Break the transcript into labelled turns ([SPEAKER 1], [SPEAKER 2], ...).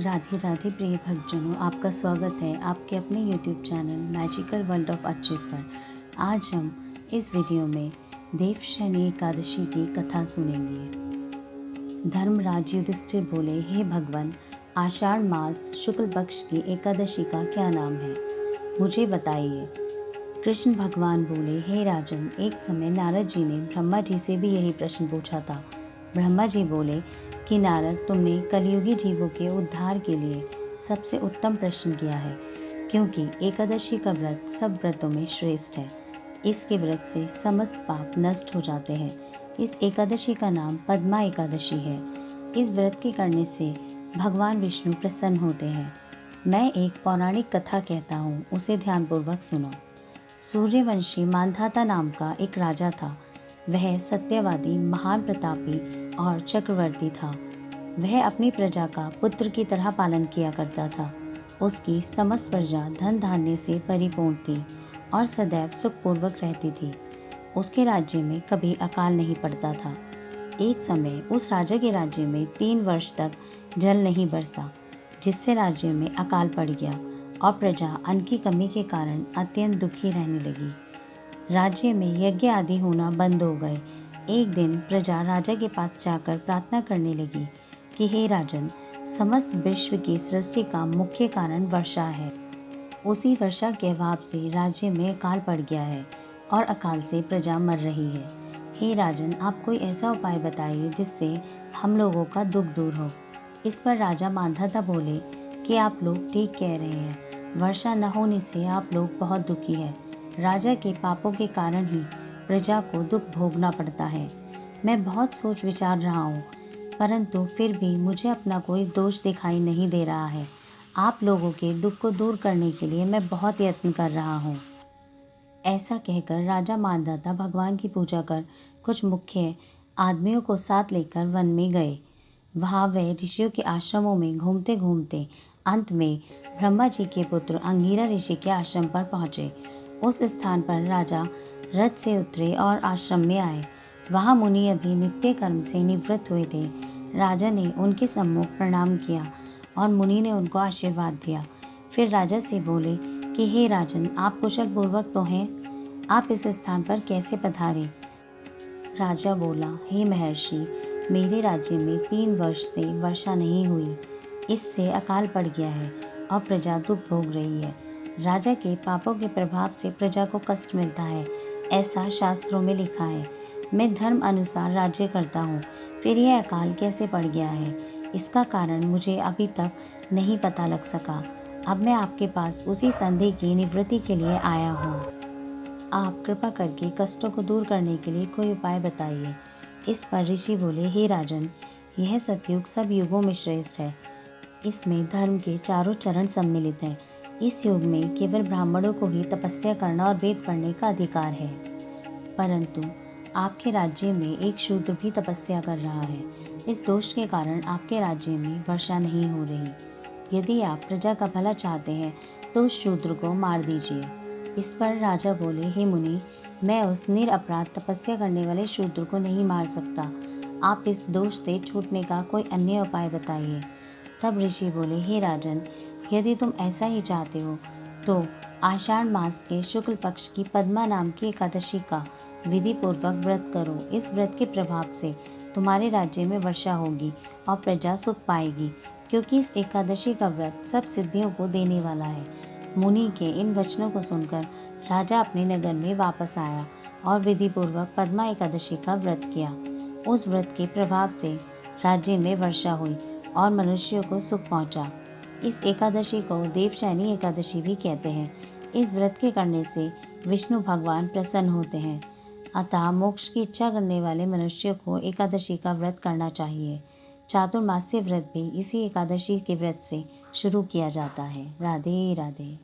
[SPEAKER 1] राधे राधे प्रिय भक्तजनों, आपका स्वागत है आपके अपने YouTube channel magical world of Achyut पर। आज हम इस वीडियो में देवशयनी एकादशी की कथा सुनेंगे। धर्मराज युधिष्ठिर बोले, हे भगवान, आषाढ़ मास शुक्ल पक्ष की एकादशी का क्या नाम है, मुझे बताइए। कृष्ण भगवान बोले, हे राजन, एक समय नारद जी ने ब्रह्मा जी से भी यही प्रश्न पूछा था। ब्रह्मा जी बोले कि नारद, तुमने कलियुगी जीवों के उद्धार के लिए सबसे उत्तम प्रश्न किया है, क्योंकि एकादशी का व्रत सब व्रतों में श्रेष्ठ है। इसके व्रत से समस्त पाप नष्ट हो जाते हैं। इस एकादशी का नाम पद्मा एकादशी है। इस व्रत के करने से भगवान विष्णु प्रसन्न होते हैं। मैं एक पौराणिक कथा कहता हूँ, उसे ध्यानपूर्वक सुनो। सूर्यवंशी मांधाता नाम का एक राजा था। वह सत्यवादी, महान प्रतापी और चक्रवर्ती था। वह अपनी प्रजा का पुत्र की तरह पालन किया करता था। उसकी समस्त प्रजा धन धान्य से परिपूर्ण थी और सदैव सुखपूर्वक रहती थी। उसके राज्य में कभी अकाल नहीं पड़ता था। एक समय उस राजा के राज्य में 3 वर्ष तक जल नहीं बरसा, जिससे राज्य में अकाल पड़ गया और प्रजा अन्न की कमी के कारण अत्यंत दुखी रहने लगी। राज्य में यज्ञ आदि होना बंद हो गए। एक दिन प्रजा राजा के पास जाकर प्रार्थना करने लगी कि हे राजन, समस्त विश्व की सृष्टि का मुख्य कारण वर्षा है। उसी वर्षा के अभाव से राज्य में अकाल पड़ गया है और अकाल से प्रजा मर रही है। हे राजन, आप कोई ऐसा उपाय बताइए जिससे हम लोगों का दुख दूर हो। इस पर राजा मांधाता बोले कि आप लोग ठीक कह रहे हैं, वर्षा न होने से आप लोग बहुत दुखी हैं। राजा के पापों के कारण ही प्रजा को दुख भोगना पड़ता है। मैं बहुत सोच विचार रहा हूँ, परंतु फिर भी मुझे अपना कोई दोष दिखाई नहीं दे रहा है। आप लोगों के दुख को दूर करने के लिए मैं बहुत यत्न कर रहा हूँ। ऐसा कहकर राजा मांधाता भगवान की पूजा कर कुछ मुख्य आदमियों को साथ लेकर वन में गए। वहाँ वह ऋषियों के आश्रमों में घूमते घूमते अंत में ब्रह्मा जी के पुत्र अंगिरा ऋषि के आश्रम पर पहुँचे। उस स्थान पर राजा रथ से उतरे और आश्रम में आए। वहाँ मुनि अभी नित्य कर्म से निवृत्त हुए थे। राजा ने उनके सम्मुख प्रणाम किया और मुनि ने उनको आशीर्वाद दिया। फिर राजा से बोले कि हे राजन, आप कुशल पूर्वक तो हैं, आप इस स्थान पर कैसे पधारे। राजा बोला, हे महर्षि, मेरे राज्य में 3 वर्ष से वर्षा नहीं हुई। इससे अकाल पड़ गया है और प्रजा दुख भोग रही है। राजा के पापों के प्रभाव से प्रजा को कष्ट मिलता है, ऐसा शास्त्रों में लिखा है। मैं धर्म अनुसार राज्य करता हूँ, फिर यह अकाल कैसे पड़ गया है, इसका कारण मुझे अभी तक नहीं पता लग सका। अब मैं आपके पास उसी संदेह की निवृत्ति के लिए आया हूँ। आप कृपा करके कष्टों को दूर करने के लिए कोई उपाय बताइए। इस पर ऋषि बोले, हे राजन, यह सतयुग सब युगों में श्रेष्ठ है। इसमें धर्म के चारों चरण सम्मिलित हैं। इस युग में केवल ब्राह्मणों को ही तपस्या करना और वेद पढ़ने का अधिकार है, परंतु आपके राज्य में एक शूद्र भी तपस्या कर रहा है। इस दोष के कारण आपके राज्य में वर्षा नहीं हो रही। यदि आप प्रजा का भला चाहते हैं तो उस शूद्र को मार दीजिए। इस पर राजा बोले, हे मुनि, मैं उस निरपराध तपस्या करने वाले शूद्र को नहीं मार सकता। आप इस दोष से छूटने का कोई अन्य उपाय बताइए। तब ऋषि बोले, हे राजन, यदि तुम ऐसा ही चाहते हो तो आषाढ़ मास के शुक्ल पक्ष की पद्मा नाम की एकादशी का विधि पूर्वक व्रत करो। इस व्रत के प्रभाव से तुम्हारे राज्य में वर्षा होगी और प्रजा सुख पाएगी, क्योंकि इस एकादशी का व्रत सब सिद्धियों को देने वाला है। मुनि के इन वचनों को सुनकर राजा अपने नगर में वापस आया और विधि पूर्वक पद्मा एकादशी का व्रत किया। उस व्रत के प्रभाव से राज्य में वर्षा हुई और मनुष्यों को सुख पहुंचा। इस एकादशी को देवशयनी एकादशी भी कहते हैं। इस व्रत के करने से विष्णु भगवान प्रसन्न होते हैं। अतः मोक्ष की इच्छा करने वाले मनुष्यों को एकादशी का व्रत करना चाहिए। चातुर्मास्य व्रत भी इसी एकादशी के व्रत से शुरू किया जाता है। राधे राधे।